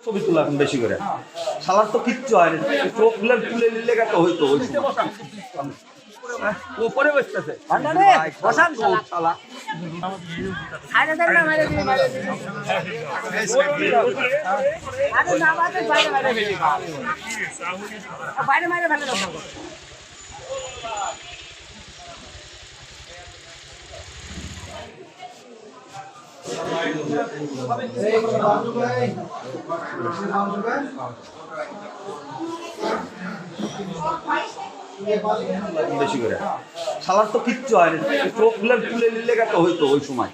ছবি তোলা এখন বেশি করে শালার তো কিচ্ছু হয় না চোখ তুলে নিলে তো হইতো ওই উপরে বসতেছে শালা বেশি করে শালার তো কিচ্ছু হয় না চোখ তুলে নিলে তো হইতো ওই সময়